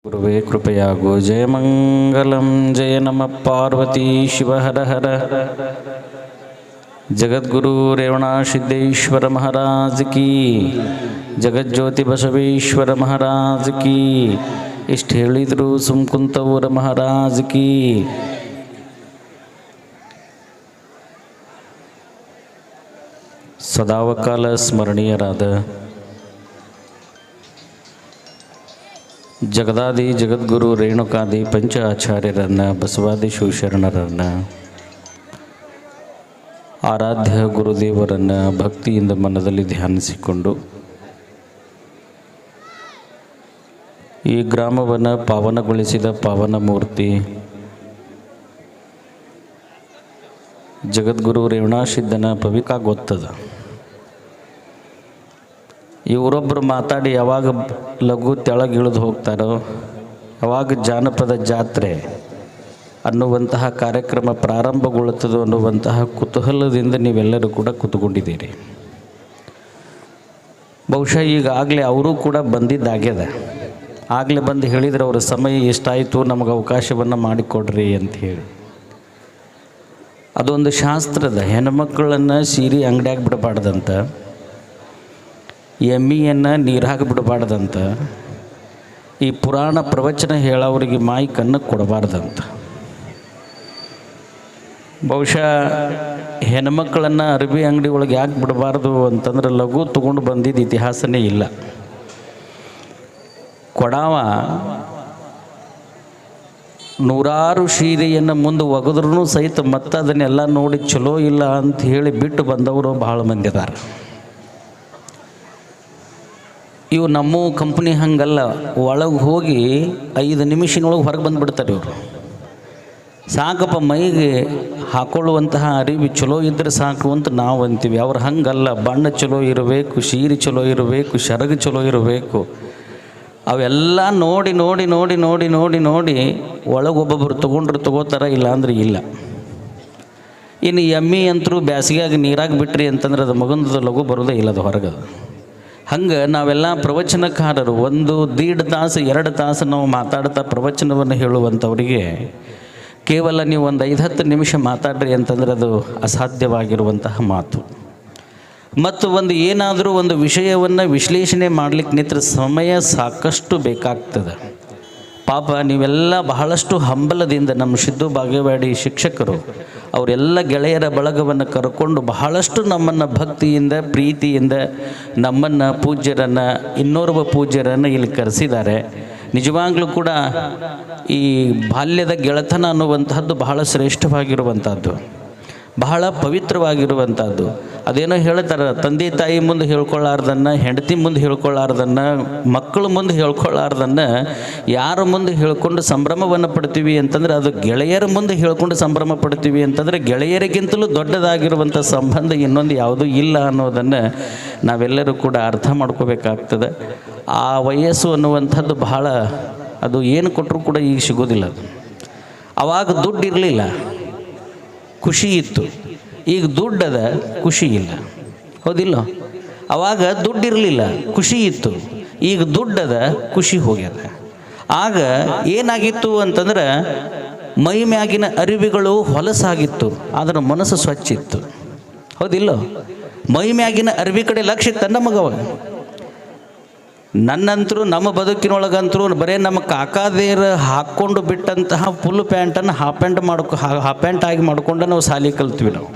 ಗುರುವೇ ಕೃಪೆಯಾಗು. ಜಯ ಮಂಗಲಂ ಜಯ ನಮಃ ಪಾರ್ವತಿ ಶಿವ ಹರ ಹರ. ಜಗದ್ಗುರು ರೇವಣ ಸಿದ್ದೇಶ್ವರ ಮಹಾರಾಜ್ ಕಿ, ಜಗಜ್ಯೋತಿ ಬಸವೇಶ್ವರ ಮಹಾರಾಜ್ ಕಿ, ಇಷ್ಟು ಹೇಳಿದ್ರು ಸುಮ್ಕುಂತವರ ಮಹಾರಾಜ್ ಕಿ. ಸದಾವಕಾಲ ಸ್ಮರಣೀಯರಾದ ಜಗದಾದಿ ಜಗದ್ಗುರು ರೇಣುಕಾದಿ ಪಂಚ ಆಚಾರ್ಯರನ್ನು, ಬಸವಾದಿ ಶಿವಶರಣರನ್ನು, ಆರಾಧ್ಯ ಗುರುದೇವರನ್ನು ಭಕ್ತಿಯಿಂದ ಮನದಲ್ಲಿ ಧ್ಯಾನಿಸಿಕೊಂಡು ಈ ಗ್ರಾಮವನ್ನು ಪಾವನಗೊಳಿಸಿದ ಪಾವನ ಮೂರ್ತಿ ಜಗದ್ಗುರು ರೇವಣಸಿದ್ದನ ಪವಿತ್ರ ಗೊತ್ತದ. ಇವರೊಬ್ಬರು ಮಾತಾಡಿ ಯಾವಾಗ ಲಘು ತೆಳಗಿಳಿದು ಹೋಗ್ತಾರೋ ಯಾವಾಗ ಜಾನಪದ ಜಾತ್ರೆ ಅನ್ನುವಂತಹ ಕಾರ್ಯಕ್ರಮ ಪ್ರಾರಂಭಗೊಳ್ಳುತ್ತದೋ ಅನ್ನುವಂತಹ ಕುತೂಹಲದಿಂದ ನೀವೆಲ್ಲರೂ ಕೂಡ ಕೂತ್ಕೊಂಡಿದ್ದೀರಿ. ಬಹುಶಃ ಈಗಾಗಲೇ ಅವರು ಕೂಡ ಬಂದಿದ್ದಾಗ್ಯದ. ಆಗಲೇ ಬಂದು ಹೇಳಿದರೆ ಅವರ ಸಮಯ ಎಷ್ಟಾಯಿತು, ನಮಗೆ ಅವಕಾಶವನ್ನು ಮಾಡಿಕೊಡ್ರಿ ಅಂತ ಹೇಳಿ. ಅದೊಂದು ಶಾಸ್ತ್ರದ, ಹೆಣ್ಮಕ್ಕಳನ್ನು ಸೀರೆ ಅಂಗಡಿಯಾಗಿ ಬಿಡಬಾರ್ದಂತ, ಎಮ್ಮಿಯನ್ನು ನೀರಾಗಿ ಬಿಡಬಾರ್ದಂತ, ಈ ಪುರಾಣ ಪ್ರವಚನ ಹೇಳೋರಿಗೆ ಮಾಯಿಕನ್ನು ಕೊಡಬಾರ್ದಂತ. ಬಹುಶಃ ಹೆಣ್ಮಕ್ಕಳನ್ನು ಅರಬಿ ಅಂಗಡಿ ಒಳಗೆ ಯಾಕೆ ಬಿಡಬಾರ್ದು ಅಂತಂದ್ರೆ ಲಘು ತಗೊಂಡು ಬಂದಿದ್ದು ಇತಿಹಾಸನೇ ಇಲ್ಲ. ಕೊಡಾವ ನೂರಾರು ಸೀರೆಯನ್ನು ಮುಂದೆ ಒಗೆದ್ರೂ ಸಹಿತ ಮತ್ತೆ ಅದನ್ನೆಲ್ಲ ನೋಡಿ ಚಲೋ ಇಲ್ಲ ಅಂತ ಹೇಳಿ ಬಿಟ್ಟು ಬಂದವರು ಭಾಳ ಮಂದಿ ಅದಾರ. ಇವು ನಮ್ಮ ಕಂಪ್ನಿ ಹಂಗಲ್ಲ, ಒಳಗೆ ಹೋಗಿ 5 ನಿಮಿಷದೊಳಗೆ ಹೊರಗೆ ಬಂದುಬಿಡ್ತಾರೆ ಇವರು. ಸಾಕಪ್ಪ, ಮೈಗೆ ಹಾಕೊಳ್ಳುವಂತಹ ಅರಿವಿ ಚಲೋ ಇದ್ದರೆ ಸಾಕು ಅಂತ ನಾವು ಅಂತೀವಿ. ಅವ್ರು ಹಂಗಲ್ಲ, ಬಣ್ಣ ಚಲೋ ಇರಬೇಕು, ಸೀರೆ ಚಲೋ ಇರಬೇಕು, ಸೆರಗು ಚಲೋ ಇರಬೇಕು. ಅವೆಲ್ಲ ನೋಡಿ ನೋಡಿ ನೋಡಿ ನೋಡಿ ನೋಡಿ ನೋಡಿ ಒಳಗೊಬ್ಬೊಬ್ಬರು ತೊಗೊಂಡ್ರು ತೊಗೋತಾರ, ಇಲ್ಲ ಅಂದ್ರೆ ಇಲ್ಲ. ಇನ್ನು ಎಮ್ಮಿ ಅಂತರೂ ಬ್ಯಾಸಿಗೆಯಾಗಿ ನೀರಾಗಿ ಬಿಟ್ರಿ ಅಂತಂದ್ರೆ ಅದು ಮಗಂದು ಲಘು ಬರೋದೇ ಇಲ್ಲ, ಅದು ಹೊರಗದು. ಹಂಗೆ ನಾವೆಲ್ಲ ಪ್ರವಚನಕಾರರು 1-1.5 ತಾಸು 2 ತಾಸು ನಾವು ಮಾತಾಡ್ತಾ ಪ್ರವಚನವನ್ನು ಹೇಳುವಂಥವರಿಗೆ ಕೇವಲ ನೀವು 5-10 ನಿಮಿಷ ಮಾತಾಡ್ರಿ ಅಂತಂದ್ರೆ ಅದು ಅಸಾಧ್ಯವಾಗಿರುವಂತಹ ಮಾತು. ಮತ್ತು ಏನಾದರೂ ಒಂದು ವಿಷಯವನ್ನು ವಿಶ್ಲೇಷಣೆ ಮಾಡಲಿಕ್ಕೆ ನಿಂತರ ಸಮಯ ಸಾಕಷ್ಟು ಬೇಕಾಗ್ತದೆ. ಪಾಪ ನೀವೆಲ್ಲ ಬಹಳಷ್ಟು ಹಂಬಲದಿಂದ ನಮ್ಮ ಸಿದ್ದು ಬಾಗೇವಾಡಿ ಶಿಕ್ಷಕರು ಅವರೆಲ್ಲ ಗೆಳೆಯರ ಬಳಗವನ್ನು ಕರ್ಕೊಂಡು ಬಹಳಷ್ಟು ನಮ್ಮನ್ನು ಭಕ್ತಿಯಿಂದ ಪ್ರೀತಿಯಿಂದ ನಮ್ಮನ್ನು ಪೂಜ್ಯರನ್ನು, ಇನ್ನೋರ್ವ ಪೂಜ್ಯರನ್ನು ಇಲ್ಲಿ ಕರೆಸಿದ್ದಾರೆ. ನಿಜವಾಗ್ಲೂ ಕೂಡ ಈ ಬಾಲ್ಯದ ಗೆಳೆತನ ಅನ್ನುವಂತಹದ್ದು ಬಹಳ ಶ್ರೇಷ್ಠವಾಗಿರುವಂಥದ್ದು, ಬಹಳ ಪವಿತ್ರವಾಗಿರುವಂಥದ್ದು. ಅದೇನೋ ಹೇಳ್ತಾರೆ, ತಂದೆ ತಾಯಿ ಮುಂದೆ ಹೇಳ್ಕೊಳ್ಳಾರ್ದನ್ನು, ಹೆಂಡತಿ ಮುಂದೆ ಹೇಳ್ಕೊಳ್ಳಾರ್ದನ್ನು, ಮಕ್ಕಳ ಮುಂದೆ ಹೇಳ್ಕೊಳ್ಳಾರ್ದನ್ನು ಯಾರ ಮುಂದೆ ಹೇಳ್ಕೊಂಡು ಸಂಭ್ರಮವನ್ನು ಪಡ್ತೀವಿ ಅಂತಂದರೆ ಅದು ಗೆಳೆಯರ ಮುಂದೆ ಹೇಳ್ಕೊಂಡು ಸಂಭ್ರಮ ಪಡ್ತೀವಿ ಅಂತಂದರೆ ಗೆಳೆಯರಿಗಿಂತಲೂ ದೊಡ್ಡದಾಗಿರುವಂಥ ಸಂಬಂಧ ಇನ್ನೊಂದು ಯಾವುದೂ ಇಲ್ಲ ಅನ್ನೋದನ್ನು ನಾವೆಲ್ಲರೂ ಕೂಡ ಅರ್ಥ ಮಾಡ್ಕೋಬೇಕಾಗ್ತದೆ. ಆ ವಯಸ್ಸು ಅನ್ನುವಂಥದ್ದು ಬಹಳ, ಅದು ಏನು ಕೊಟ್ಟರೂ ಕೂಡ ಈಗ ಸಿಗೋದಿಲ್ಲ. ಅದು ಆವಾಗ ದುಡ್ಡು ಇರಲಿಲ್ಲ, ಖುಷಿ ಇತ್ತು. ಈಗ ದುಡ್ಡದ, ಖುಷಿ ಇಲ್ಲ. ಹೌದಿಲ್ಲ? ಆವಾಗ ದುಡ್ಡಿರಲಿಲ್ಲ, ಖುಷಿ ಇತ್ತು. ಈಗ ದುಡ್ಡದ, ಖುಷಿ ಹೋಗ್ಯದ. ಆಗ ಏನಾಗಿತ್ತು ಅಂತಂದ್ರೆ ಮೈ ಮ್ಯಾಗಿನ ಅರಿವಿಗಳು ಹೊಲಸಾಗಿತ್ತು, ಆದರೆ ಮನಸ್ಸು ಸ್ವಚ್ಛ ಇತ್ತು. ಹೌದಿಲ್ಲ? ಮೈ ಮ್ಯಾಗಿನ ಅರಿವಿ ಕಡೆ ಲಕ್ಷ್ಯ ಇತ್ತ ನಮಗವ. ನನ್ನಂತರೂ ನಮ್ಮ ಬದುಕಿನೊಳಗಂತರೂ ಬರೀ ನಮ್ಮ ಕಾಕಾದೇರು ಹಾಕ್ಕೊಂಡು ಬಿಟ್ಟಂತಹ ಫುಲ್ ಪ್ಯಾಂಟನ್ನು ಹಾಫ್ ಪ್ಯಾಂಟ್ ಆಗಿ ಮಾಡ್ಕೊಂಡು ನಾವು ಶಾಲೆ ಕಲ್ತೀವಿ. ನಾವು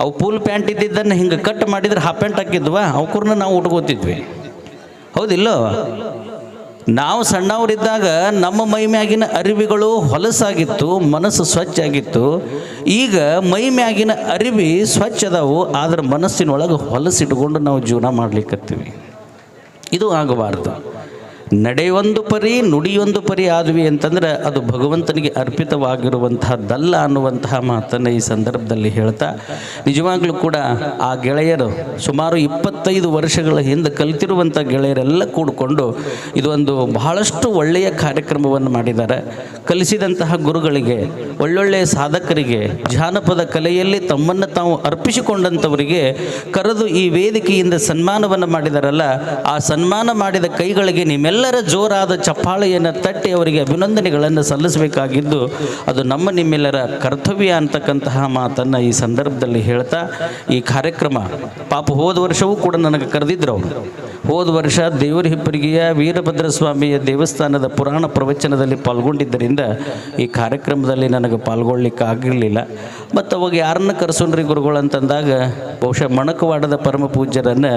ಅವು ಫುಲ್ ಪ್ಯಾಂಟ್ ಇದ್ದಿದ್ದನ್ನು ಹಿಂಗೆ ಕಟ್ ಮಾಡಿದ್ರೆ ಹಾಫ್ ಪ್ಯಾಂಟ್ ಹಾಕಿದ್ವ, ಅವಕೂರ್ನ ನಾವು ಉಟ್ಕೋತಿದ್ವಿ. ಹೌದಿಲ್ಲ? ನಾವು ಸಣ್ಣವರಿದ್ದಾಗ ನಮ್ಮ ಮೈ ಮ್ಯಾಗಿನ ಅರಿವಿಗಳು ಹೊಲಸಾಗಿತ್ತು, ಮನಸ್ಸು ಸ್ವಚ್ಛ ಆಗಿತ್ತು. ಈಗ ಮೈ ಮ್ಯಾಗಿನ ಅರಿವಿ ಸ್ವಚ್ಛ ಅದಾವು, ಆದರೆ ಮನಸ್ಸಿನೊಳಗೆ ಹೊಲಸಿಟ್ಕೊಂಡು ನಾವು ಜೀವನ ಮಾಡ್ಲಿಕ್ಕತ್ತೀವಿ. ಇದು ಆಗಬಾರ್ದು. ನಡೆಯೊಂದು ಪರಿ ನುಡಿಯೊಂದು ಪರಿ ಆದ್ವಿ ಅಂತಂದ್ರೆ ಅದು ಭಗವಂತನಿಗೆ ಅರ್ಪಿತವಾಗಿರುವಂತಹದ್ದಲ್ಲ ಅನ್ನುವಂತಹ ಮಾತನ್ನು ಈ ಸಂದರ್ಭದಲ್ಲಿ ಹೇಳ್ತಾ, ನಿಜವಾಗ್ಲೂ ಕೂಡ ಆ ಗೆಳೆಯರು ಸುಮಾರು 25 ವರ್ಷಗಳ ಹಿಂದೆ ಕಲಿತಿರುವಂಥ ಗೆಳೆಯರೆಲ್ಲ ಕೂಡಿಕೊಂಡು ಇದೊಂದು ಬಹಳಷ್ಟು ಒಳ್ಳೆಯ ಕಾರ್ಯಕ್ರಮವನ್ನು ಮಾಡಿದ್ದಾರೆ. ಕಲಿಸಿದಂತಹ ಗುರುಗಳಿಗೆ, ಒಳ್ಳೊಳ್ಳೆಯ ಸಾಧಕರಿಗೆ, ಜಾನಪದ ಕಲೆಯಲ್ಲಿ ತಮ್ಮನ್ನು ತಾವು ಅರ್ಪಿಸಿಕೊಂಡಂಥವರಿಗೆ ಕರೆದು ಈ ವೇದಿಕೆಯಿಂದ ಸನ್ಮಾನವನ್ನು ಮಾಡಿದಾರಲ್ಲ, ಆ ಸನ್ಮಾನ ಮಾಡಿದ ಕೈಗಳಿಗೆ ನಿಮ್ಮೆಲ್ಲ ನಿಮ್ಮೆಲ್ಲರ ಜೋರಾದ ಚಪ್ಪಾಳೆಯನ್ನು ತಟ್ಟಿ ಅವರಿಗೆ ಅಭಿನಂದನೆಗಳನ್ನು ಸಲ್ಲಿಸಬೇಕಾಗಿದ್ದು ಅದು ನಮ್ಮ ನಿಮ್ಮೆಲ್ಲರ ಕರ್ತವ್ಯ ಅಂತಕ್ಕಂತಹ ಮಾತನ್ನು ಈ ಸಂದರ್ಭದಲ್ಲಿ ಹೇಳ್ತಾ ಈ ಕಾರ್ಯಕ್ರಮ ಪಾಪ ಹೋದ ವರ್ಷವೂ ಕೂಡ ನನಗೆ ಕರೆದಿದ್ರು ಅವರು. ಹೋದ ವರ್ಷ ದೇವರ ಹಿಪ್ಪರಿಗೆಯ ವೀರಭದ್ರ ಸ್ವಾಮಿಯ ದೇವಸ್ಥಾನದ ಪುರಾಣ ಪ್ರವಚನದಲ್ಲಿ ಪಾಲ್ಗೊಂಡಿದ್ದರಿಂದ ಈ ಕಾರ್ಯಕ್ರಮದಲ್ಲಿ ನನಗೆ ಪಾಲ್ಗೊಳ್ಳಿಕ್ಕೆ ಆಗಿರಲಿಲ್ಲ. ಮತ್ತು ಅವಾಗ ಯಾರನ್ನ ಕರೆಸೋಣ್ರಿ ಗುರುಗಳು ಅಂತಂದಾಗ ಬಹುಶಃ ಮಣಕವಾಡದ ಪರಮ ಪೂಜ್ಯರನ್ನು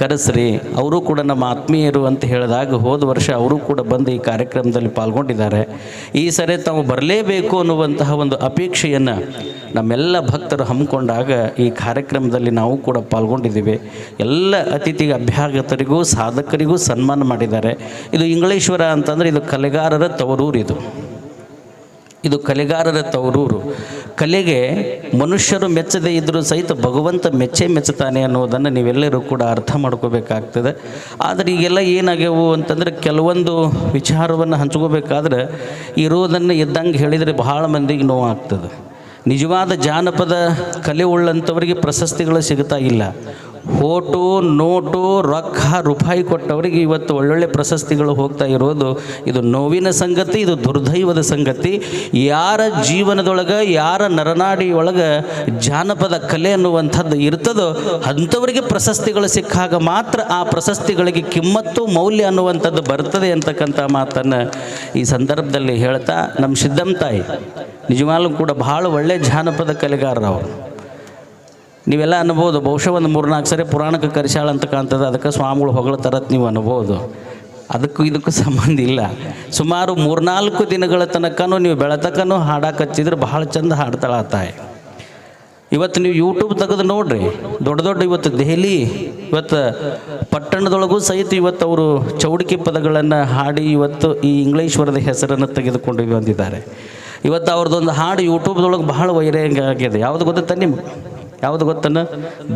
ಕರೆಸ್ರಿ, ಅವರು ಕೂಡ ನಮ್ಮ ಆತ್ಮೀಯರು ಅಂತ ಹೇಳಿದಾಗ ಹೋದ ವರ್ಷ ಅವರು ಕೂಡ ಬಂದು ಈ ಕಾರ್ಯಕ್ರಮದಲ್ಲಿ ಪಾಲ್ಗೊಂಡಿದ್ದಾರೆ. ಈ ಸರಿ ತಾವು ಬರಲೇಬೇಕು ಅನ್ನುವಂತಹ ಒಂದು ಅಪೇಕ್ಷೆಯನ್ನು ನಮ್ಮೆಲ್ಲ ಭಕ್ತರು ಹಮ್ಮಿಕೊಂಡಾಗ ಈ ಕಾರ್ಯಕ್ರಮದಲ್ಲಿ ನಾವು ಕೂಡ ಪಾಲ್ಗೊಂಡಿದ್ದೀವಿ. ಎಲ್ಲ ಅತಿಥಿಗೆ ಅಭ್ಯಾಗತರಿಗೂ ಸಾಧಕರಿಗೂ ಸನ್ಮಾನ ಮಾಡಿದ್ದಾರೆ. ಇದು ಇಂಗಳೇಶ್ವರ ಅಂತಂದರೆ ಇದು ಕಲೆಗಾರರ ತವರೂರು. ಇದು ಕಲೆಗಾರರ ತವರೂರು. ಕಲೆಗೆ ಮನುಷ್ಯರು ಮೆಚ್ಚದೇ ಇದ್ದರೂ ಸಹಿತ ಭಗವಂತ ಮೆಚ್ಚುತ್ತಾನೆ ಅನ್ನೋದನ್ನು ನೀವೆಲ್ಲರೂ ಕೂಡ ಅರ್ಥ ಮಾಡ್ಕೋಬೇಕಾಗ್ತದೆ. ಆದರೆ ಈಗೆಲ್ಲ ಏನಾಗ್ಯವು ಅಂತಂದರೆ ಕೆಲವೊಂದು ವಿಚಾರವನ್ನು ಹಂಚ್ಕೋಬೇಕಾದ್ರೆ ಇರೋದನ್ನು ಇದ್ದಂಗೆ ಹೇಳಿದರೆ ಬಹಳ ಮಂದಿಗೆ ನೋವಾಗ್ತದೆ. ನಿಜವಾದ ಜಾನಪದ ಕಲೆ ಉಳ್ಳಂಥವರಿಗೆ ಪ್ರಶಸ್ತಿಗಳು ಸಿಗ್ತಾ ಇಲ್ಲ. ಫೋಟೋ ನೋಟು ರೊಕ್ಕ ರೂಪಾಯಿ ಕೊಟ್ಟವರಿಗೆ ಇವತ್ತು ಒಳ್ಳೊಳ್ಳೆ ಪ್ರಶಸ್ತಿಗಳು ಹೋಗ್ತಾ ಇರೋದು ಇದು ನೋವಿನ ಸಂಗತಿ, ಇದು ದುರ್ದೈವದ ಸಂಗತಿ. ಯಾರ ಜೀವನದೊಳಗೆ ಯಾರ ನರನಾಡಿ ಒಳಗೆ ಜಾನಪದ ಕಲೆ ಅನ್ನುವಂಥದ್ದು ಇರ್ತದೋ ಅಂಥವರಿಗೆ ಪ್ರಶಸ್ತಿಗಳು ಸಿಕ್ಕಾಗ ಮಾತ್ರ ಆ ಪ್ರಶಸ್ತಿಗಳಿಗೆ ಕಿಮ್ಮತ್ತು ಮೌಲ್ಯ ಅನ್ನುವಂಥದ್ದು ಬರ್ತದೆ ಅಂತಕ್ಕಂಥ ಮಾತನ್ನು ಈ ಸಂದರ್ಭದಲ್ಲಿ ಹೇಳ್ತಾ, ನಮ್ಮ ಸಿದ್ದಮ್ಮ ತಾಯಿ ನಿಜವಾಗ್ಲೂ ಕೂಡ ಭಾಳ ಒಳ್ಳೆಯ ಜಾನಪದ ಕಲೆಗಾರರು ಅವರು. ನೀವೆಲ್ಲ ಅನ್ಬೋದು ಬಹುಶಃ ಒಂದು 3-4 ಸರಿ ಪುರಾಣಕ್ಕೆ ಕರೆಸಾಳ ಅಂತ ಕಾಣ್ತದೆ, ಅದಕ್ಕೆ ಸ್ವಾಮಿಗಳು ಹೊಗಳತಾರತ್ ನೀವು ಅನ್ಬೋದು. ಇದಕ್ಕೂ ಸಂಬಂಧ ಇಲ್ಲ. ಸುಮಾರು 3-4 ದಿನಗಳ ತನಕನೂ ನೀವು ಬೆಳತಕ್ಕನೂ ಹಾಡಕ್ಕೆ ಹಚ್ಚಿದ್ರೆ ಭಾಳ ಚಂದ ಹಾಡ್ತಾಳ ತಾಯಿ. ಇವತ್ತು ನೀವು ಯೂಟ್ಯೂಬ್ ತೆಗೆದು ನೋಡ್ರಿ, ದೊಡ್ಡ ಇವತ್ತು ದೆಹಲಿ ಇವತ್ತು ಪಟ್ಟಣದೊಳಗೂ ಸಹಿತ ಇವತ್ತು ಅವರು ಚೌಡಿಕೆ ಪದಗಳನ್ನು ಹಾಡಿ ಇವತ್ತು ಈ ಇಂಗಳೇಶ್ವರದ ಹೆಸರನ್ನು ತೆಗೆದುಕೊಂಡು ಬಂದಿದ್ದಾರೆ. ಇವತ್ತು ಅವ್ರದ್ದೊಂದು ಹಾಡು ಯೂಟ್ಯೂಬ್ದೊಳಗೆ ಬಹಳ ವೈರಲ್ ಆಗಿದೆ. ಯಾವುದು ಗೊತ್ತಾ ನಿಮ್ಗೆ? ಯಾವುದು ಗೊತ್ತನ?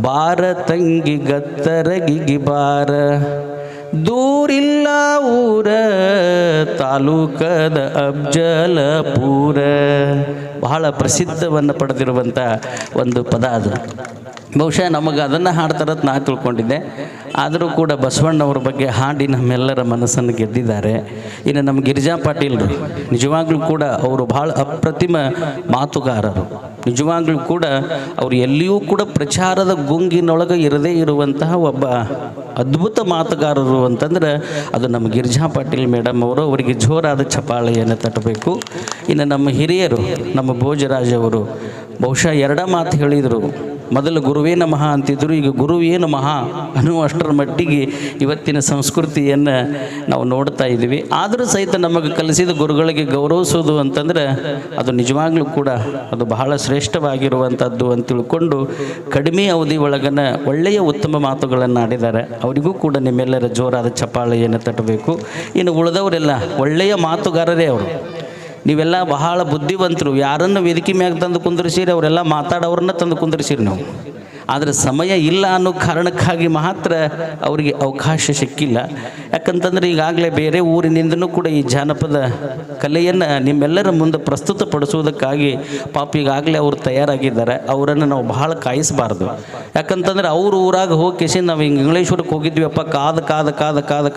ಬಾರ ತಂಗಿ ಗತ್ತರಗಿಗಿ ಬಾರ, ದೂರಿಲ್ಲ ಊರ ತಾಲೂಕದ ಅಫ್ಜಲಪುರ. ಬಹಳ ಪ್ರಸಿದ್ಧವನ್ನು ಪಡೆದಿರುವಂಥ ಒಂದು ಪದ ಅದು. ಬಹುಶಃ ನಮಗೆ ಅದನ್ನು ಹಾಡ್ತಾರತ್ ನಾ ತಿಳ್ಕೊಂಡಿದ್ದೆ. ಆದರೂ ಕೂಡ ಬಸವಣ್ಣವ್ರ ಬಗ್ಗೆ ಹಾಡಿ ನಮ್ಮೆಲ್ಲರ ಮನಸ್ಸನ್ನು ಗೆದ್ದಿದ್ದಾರೆ. ಇನ್ನು ನಮ್ಮ ಗಿರಿಜಾ ಪಾಟೀಲ್ರು ನಿಜವಾಗ್ಲೂ ಕೂಡ ಅವರು ಭಾಳ ಅಪ್ರತಿಮ ಮಾತುಗಾರರು. ನಿಜವಾಗ್ಲೂ ಕೂಡ ಅವರು ಎಲ್ಲಿಯೂ ಕೂಡ ಪ್ರಚಾರದ ಗುಂಗಿನೊಳಗೆ ಇರದೇ ಇರುವಂತಹ ಒಬ್ಬ ಅದ್ಭುತ ಮಾತುಗಾರರು ಅಂತಂದ್ರೆ ಅದು ನಮ್ಮ ಗಿರಿಜಾ ಪಾಟೀಲ್ ಮೇಡಮ್ ಅವರು. ಅವರಿಗೆ ಜೋರಾದ ಚಪ್ಪಾಳೆಯನ್ನು ತಟ್ಟಬೇಕು. ಇನ್ನು ನಮ್ಮ ಹಿರಿಯರು ನಮ್ಮ ಭೋಜರಾಜ್ ಅವರು ಬಹುಶಃ 2 ಮಾತು ಹೇಳಿದರು. ಮೊದಲು ಗುರುವೇ ನಮಃ ಅಂತಿದ್ರು, ಈಗ ಗುರುವೇ ನಮಃ ಅನ್ನುವಷ್ಟರ ಮಟ್ಟಿಗೆ ಇವತ್ತಿನ ಸಂಸ್ಕೃತಿಯನ್ನು ನಾವು ನೋಡ್ತಾ ಇದ್ದೀವಿ. ಆದರೂ ಸಹಿತ ನಮಗೆ ಕಲಿಸಿದ ಗುರುಗಳಿಗೆ ಗೌರವಿಸೋದು ಅಂತಂದರೆ ಅದು ನಿಜವಾಗ್ಲೂ ಕೂಡ ಅದು ಬಹಳ ಶ್ರೇಷ್ಠವಾಗಿರುವಂಥದ್ದು ಅಂತ ತಿಳ್ಕೊಂಡು ಕಡಿಮೆ ಅವಧಿ ಒಳಗನ ಒಳ್ಳೆಯ ಉತ್ತಮ ಮಾತುಗಳನ್ನು ಆಡಿದ್ದಾರೆ. ಅವರಿಗೂ ಕೂಡ ನಿಮ್ಮೆಲ್ಲರ ಜೋರಾದ ಚಪ್ಪಾಳೆಯನ್ನು ತಟ್ಟಬೇಕು. ಇನ್ನು ಉಳಿದವರೆಲ್ಲ ಒಳ್ಳೆಯ ಮಾತುಗಾರರೇ ಅವರು. ನೀವೆಲ್ಲ ಬಹಳ ಬುದ್ಧಿವಂತರು. ಯಾರನ್ನು ವೇದಿಕೆ ಮ್ಯಾಗ ತಂದು ಕುಂದಿರಿಸಿರಿ, ಅವರೆಲ್ಲ ಮಾತಾಡೋರನ್ನ ತಂದು ಕುಂದಿರಿಸಿರಿ ನಾವು. ಆದರೆ ಸಮಯ ಇಲ್ಲ ಅನ್ನೋ ಕಾರಣಕ್ಕಾಗಿ ಮಾತ್ರ ಅವರಿಗೆ ಅವಕಾಶ ಸಿಕ್ಕಿಲ್ಲ. ಯಾಕಂತಂದರೆ ಈಗಾಗಲೇ ಬೇರೆ ಊರಿನಿಂದನೂ ಕೂಡ ಈ ಜಾನಪದ ಕಲೆಯನ್ನು ನಿಮ್ಮೆಲ್ಲರ ಮುಂದೆ ಪ್ರಸ್ತುತಪಡಿಸುವುದಕ್ಕಾಗಿ ಪಾಪ ಈಗಾಗಲೇ ಅವರು ತಯಾರಾಗಿದ್ದಾರೆ. ಅವರನ್ನು ನಾವು ಬಹಳ ಕಾಯಿಸಬಾರ್ದು. ಯಾಕಂತಂದರೆ ಅವ್ರ ಊರಾಗ ಹೋಗಿ ನಾವು ಹಿಂಗೆ ಇಂಗಳೇಶ್ವರಕ್ಕೆ ಹೋಗಿದ್ವಿಯಪ್ಪ,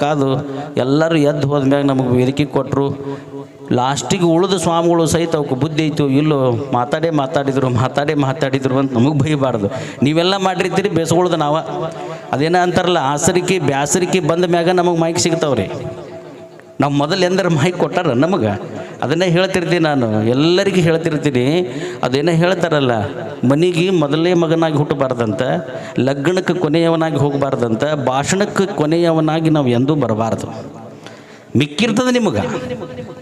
ಕಾದು ಎಲ್ಲರೂ ಎದ್ದು ಹೋದ್ಮ್ಯಾಗ ನಮಗೆ ವೇದಿಕೆ ಕೊಟ್ಟರು. ಲಾಸ್ಟಿಗೆ ಉಳಿದ ಸ್ವಾಮಿಗಳು ಸಹಿತ ಅವಕ್ಕೆ ಬುದ್ಧಿ ಐತು ಇಲ್ಲೋ ಮಾತಾಡಿದ್ರು ಅಂತ ನಮಗೆ ಬೈಬಾರ್ದು. ನೀವೆಲ್ಲ ಮಾಡಿರ್ತೀರಿ, ಬೇಸಗೊಳ್ದು ನಾವು. ಅದೇನ ಅಂತಾರಲ್ಲ, ಆಸರಿಕೆ ಬ್ಯಾಸರಿಕೆ ಬಂದ ಮ್ಯಾಗ ನಮಗೆ ಮೈಕ್ ಸಿಗ್ತಾವ್ರಿ. ನಾವು ಮೊದಲು ಎಂದರೆ ಮೈಕ್ ಕೊಟ್ಟಾರ ನಮಗೆ. ಅದನ್ನೇ ಹೇಳ್ತಿರ್ತೀನಿ ನಾನು, ಎಲ್ಲರಿಗೂ ಹೇಳ್ತಿರ್ತೀನಿ. ಅದೇನೋ ಹೇಳ್ತಾರಲ್ಲ, ಮನೆಗೆ ಮೊದಲೇ ಮಗನಾಗಿ ಹುಟ್ಟಬಾರ್ದಂತ, ಲಗ್ನಕ್ಕೆ ಕೊನೆಯವನಾಗಿ ಹೋಗಬಾರ್ದಂತ, ಭಾಷಣಕ್ಕೆ ಕೊನೆಯವನಾಗಿ ನಾವು ಎಂದೂ ಬರಬಾರ್ದು. ಮಿಕ್ಕಿರ್ತದೆ ನಿಮಗೆ.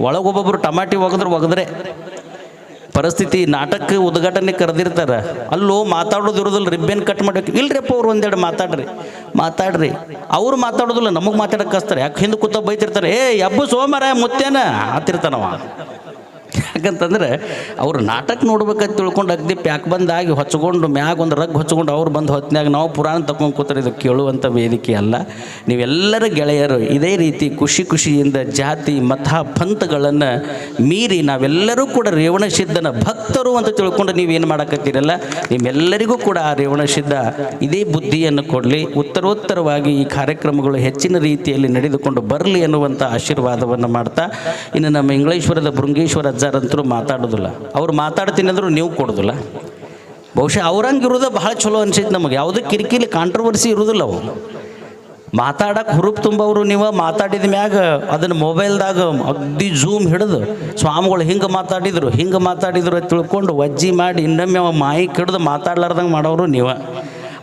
ಒಳಗೊಬ್ಬೊಬ್ಬರು ಟಮಾಟಿ ಒಗದ್ರೆ ಪರಿಸ್ಥಿತಿ. ನಾಟಕ ಉದ್ಘಾಟನೆ ಕರೆದಿರ್ತಾರೆ, ಅಲ್ಲೋ ಮಾತಾಡೋದು ಇರೋದಿಲ್ಲ, ರಿಬ್ಬೆನ್ ಕಟ್ ಮಾಡಬೇಕು. ಇಲ್ರಿಪ್ಪ ಅವ್ರು ಒಂದೆರಡು ಮಾತಾಡ್ರಿ. ಅವ್ರು ಮಾತಾಡೋದಿಲ್ಲ, ನಮಗೆ ಮಾತಾಡಕ್ಕೆ ಕಸ್ತಾರೆ. ಯಾಕೆ ಹಿಂದೆ ಕೂತ ಬೈತಿರ್ತಾರೆ, ಏ ಎಬ್ಬು ಸೋಮರ ಮುತ್ತೇನ ಆತಿರ್ತಾನವ. ಯಾಕಂತಂದ್ರೆ ಅವ್ರು ನಾಟಕ ನೋಡ್ಬೇಕಂತ ತಿಳ್ಕೊಂಡು ಅಗ್ದಿ ಪ್ಯಾಕ್ ಬಂದಾಗಿ ಹೊಚ್ಕೊಂಡು ಮ್ಯಾಗ ಒಂದು ರಗ್ ಹೊಚ್ಕೊಂಡು ಅವ್ರು ಬಂದು ಹೊತ್ತಿನಾಗ ನಾವು ಪುರಾಣ ತಗೊಂಡು ಕೂತಾರೆ. ಇದು ಕೇಳುವಂಥ ವೇದಿಕೆ ಅಲ್ಲ. ನೀವೆಲ್ಲರ ಗೆಳೆಯರು ಇದೇ ರೀತಿ ಖುಷಿ ಖುಷಿಯಿಂದ ಜಾತಿ ಮತ ಪಂಥಗಳನ್ನು ಮೀರಿ ನಾವೆಲ್ಲರೂ ಕೂಡ ರೇವಣಸಿದ್ಧನ ಭಕ್ತರು ಅಂತ ತಿಳ್ಕೊಂಡು ನೀವೇನು ಮಾಡಕತ್ತೀರಲ್ಲ, ನಿಮ್ಮೆಲ್ಲರಿಗೂ ಕೂಡ ಆ ರೇವಣಸಿದ್ಧ ಇದೇ ಬುದ್ಧಿಯನ್ನು ಕೊಡಲಿ, ಉತ್ತರೋತ್ತರವಾಗಿ ಈ ಕಾರ್ಯಕ್ರಮಗಳು ಹೆಚ್ಚಿನ ರೀತಿಯಲ್ಲಿ ನಡೆದುಕೊಂಡು ಬರಲಿ ಅನ್ನುವಂಥ ಆಶೀರ್ವಾದವನ್ನು ಮಾಡ್ತಾ, ಇನ್ನು ನಮ್ಮ ಇಂಗ್ಲೇಶ್ವರದ ಭೃಂಗೇಶ್ವರ ಅಜ್ಜಾರಂತರೂ ಮಾತಾಡೋದಿಲ್ಲ. ಅವ್ರು ಮಾತಾಡ್ತೀನಿ ಅಂದರೂ ನೀವು ಕೊಡೋದಿಲ್ಲ. ಬಹುಶಃ ಅವ್ರಂಗಿರೋದು ಬಹಳ ಚಲೋ ಅನ್ಸೈತೆ ನಮಗೆ. ಯಾವುದೇ ಕಿರಿಕಿರಿ ಕಾಂಟ್ರವರ್ಸಿ ಇರೋದಿಲ್ಲ. ಅವು ಮಾತಾಡಕ್ಕೆ ಹುರುಪು ತುಂಬವರು. ನೀವು ಮಾತಾಡಿದ ಮ್ಯಾಗ ಅದನ್ನು ಮೊಬೈಲ್ದಾಗ ಅಗ್ದಿ ಝೂಮ್ ಹಿಡಿದು ಸ್ವಾಮಿಗಳು ಹಿಂಗೆ ಮಾತಾಡಿದ್ರು ಅಂತ ತಿಳ್ಕೊಂಡು ವಜ್ಜಿ ಮಾಡಿ ಇನ್ನೊಮ್ಮೆ ಮಾಯಿಕ್ ಹಿಡಿದು ಮಾತಾಡ್ಲಾರ್ದಂಗೆ ಮಾಡೋರು ನೀವು.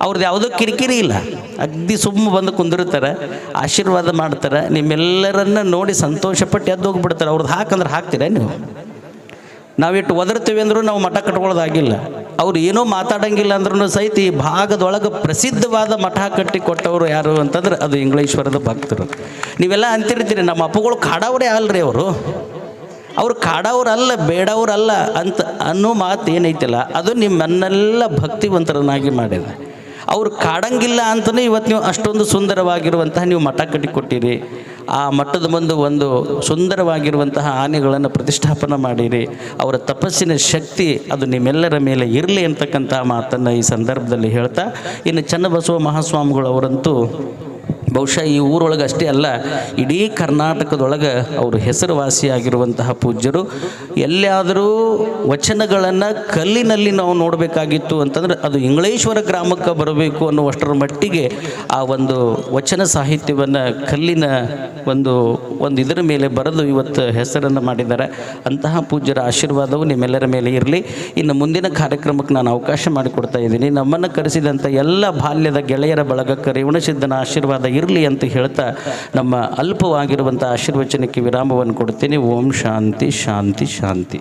ಅವ್ರದ್ದು ಯಾವುದೋ ಕಿರಿಕಿರಿ ಇಲ್ಲ, ಅಗ್ದಿ ಸುಮ್ಮ ಬಂದು ಕುಂದಿರ್ತಾರೆ, ಆಶೀರ್ವಾದ ಮಾಡ್ತಾರೆ, ನಿಮ್ಮೆಲ್ಲರನ್ನ ನೋಡಿ ಸಂತೋಷಪಟ್ಟು ಎದ್ದು ಹೋಗ್ಬಿಡ್ತಾರೆ. ಅವ್ರದ್ದು ಹಾಕಂದ್ರೆ ಹಾಕ್ತೀರ ನೀವು? ನಾವಿಟ್ಟು ಒದರ್ತೀವಿ ಅಂದರೂ ನಾವು ಮಠ ಕಟ್ಕೊಳ್ಳೋದಾಗಿಲ್ಲ. ಅವ್ರು ಏನೋ ಮಾತಾಡೋಂಗಿಲ್ಲ ಅಂದ್ರೂ ಸಹಿತ ಈ ಭಾಗದೊಳಗೆ ಪ್ರಸಿದ್ಧವಾದ ಮಠ ಕಟ್ಟಿ ಕೊಟ್ಟವರು ಯಾರು ಅಂತಂದ್ರೆ ಅದು ಇಂಗ್ಲೇಶ್ವರದ ಭಕ್ತರು. ನೀವೆಲ್ಲ ಅಂತಿರ್ತೀರಿ ನಮ್ಮ ಅಪ್ಪಗಳು ಕಾಡವರೇ ಅಲ್ರಿ, ಅವರು ಕಾಡವ್ರಲ್ಲ, ಬೇಡವ್ರಲ್ಲ ಅಂತ ಅನ್ನೋ ಮಾತು ಏನೈತಿಲ್ಲ, ಅದು ನಿಮ್ಮನ್ನೆಲ್ಲ ಭಕ್ತಿವಂತರನ್ನಾಗಿ ಮಾಡಿದೆ. ಅವ್ರು ಕಾಡಂಗಿಲ್ಲ ಅಂತಲೇ ಇವತ್ತು ನೀವು ಅಷ್ಟೊಂದು ಸುಂದರವಾಗಿರುವಂತಹ ನೀವು ಮಠ ಕಟ್ಟಿಕೊಟ್ಟಿರಿ. ಆ ಮಠದ ಮುಂದೆ ಒಂದು ಸುಂದರವಾಗಿರುವಂತಹ ಆನೆಗಳನ್ನು ಪ್ರತಿಷ್ಠಾಪನೆ ಮಾಡಿರಿ. ಅವರ ತಪಸ್ಸಿನ ಶಕ್ತಿ ಅದು ನಿಮ್ಮೆಲ್ಲರ ಮೇಲೆ ಇರಲಿ ಅಂತಕ್ಕಂಥ ಮಾತನ್ನು ಈ ಸಂದರ್ಭದಲ್ಲಿ ಹೇಳ್ತಾ, ಇನ್ನು ಚನ್ನಬಸವ ಮಹಾಸ್ವಾಮಿಗಳು ಅವರಂತೂ ಬಹುಶಃ ಈ ಊರೊಳಗೆ ಅಷ್ಟೇ ಅಲ್ಲ, ಇಡೀ ಕರ್ನಾಟಕದೊಳಗೆ ಅವರು ಹೆಸರುವಾಸಿಯಾಗಿರುವಂತಹ ಪೂಜ್ಯರು. ಎಲ್ಲಿಯಾದರೂ ವಚನಗಳನ್ನು ಕಲ್ಲಿನಲ್ಲಿ ನಾವು ನೋಡಬೇಕಾಗಿತ್ತು ಅಂತಂದ್ರೆ ಅದು ಇಂಗ್ಲೇಶ್ವರ ಗ್ರಾಮಕ್ಕೆ ಬರಬೇಕು ಅನ್ನುವಷ್ಟರ ಮಟ್ಟಿಗೆ ಆ ಒಂದು ವಚನ ಸಾಹಿತ್ಯವನ್ನು ಕಲ್ಲಿನ ಒಂದು ಇದರ ಮೇಲೆ ಬರೆದು ಇವತ್ತು ಹೆಸರನ್ನು ಮಾಡಿದ್ದಾರೆ. ಅಂತಹ ಪೂಜ್ಯರ ಆಶೀರ್ವಾದವು ನಿಮ್ಮೆಲ್ಲರ ಮೇಲೆ ಇರಲಿ. ಇನ್ನು ಮುಂದಿನ ಕಾರ್ಯಕ್ರಮಕ್ಕೆ ನಾನು ಅವಕಾಶ ಮಾಡಿಕೊಡ್ತಾ ಇದ್ದೀನಿ. ನಮ್ಮನ್ನು ಕರೆಸಿದಂಥ ಎಲ್ಲ ಬಾಲ್ಯದ ಗೆಳೆಯರ ಬಳಗಕ್ಕೆ ರೇವಣಸಿದ್ಧನ ಆಶೀರ್ವಾದ ಇರಲಿ ಅಂತ ಹೇಳ್ತಾ ನಮ್ಮ ಅಲ್ಪವಾಗಿರುವಂಥ ಆಶೀರ್ವಚನಕ್ಕೆ ವಿರಾಮವನ್ನು ಕೊಡ್ತೀನಿ. ಓಂ ಶಾಂತಿ ಶಾಂತಿ ಶಾಂತಿ.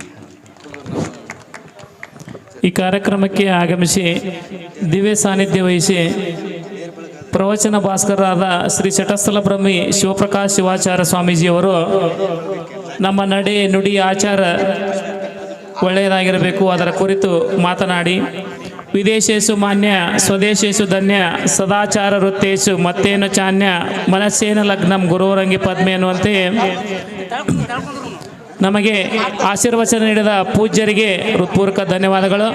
ಈ ಕಾರ್ಯಕ್ರಮಕ್ಕೆ ಆಗಮಿಸಿ ದಿವ್ಯ ಸಾನ್ನಿಧ್ಯ ವಹಿಸಿ ಪ್ರವಚನ ಭಾಸ್ಕರರಾದ ಶ್ರೀ ಚಟಸ್ಥಲ ಬ್ರಹ್ಮಿ ಶಿವಪ್ರಕಾಶ್ ಶಿವಾಚಾರ್ಯ ಸ್ವಾಮೀಜಿಯವರು ನಮ್ಮ ನಡೆ ನುಡಿ ಆಚಾರ ಒಳ್ಳೆಯದಾಗಿರಬೇಕು ಅದರ ಕುರಿತು ಮಾತನಾಡಿ, ವಿದೇಶೇಶು ಮಾನ್ಯ ಸ್ವದೇಶೇಶು ಧನ್ಯ ಸದಾಚಾರ ವೃತ್ತೇಶು ಮತ್ತೇನು ಚಾನ್ಯ ಮನಸ್ಸೇನ ಲಗ್ನಂ ಗುರುವರಂಗಿ ಪದ್ಮೆ ಅನ್ನುವಂತೆ ನಮಗೆ ಆಶೀರ್ವಚನ ನೀಡಿದ ಪೂಜ್ಯರಿಗೆ ಹೃತ್ಪೂರ್ವಕ ಧನ್ಯವಾದಗಳು.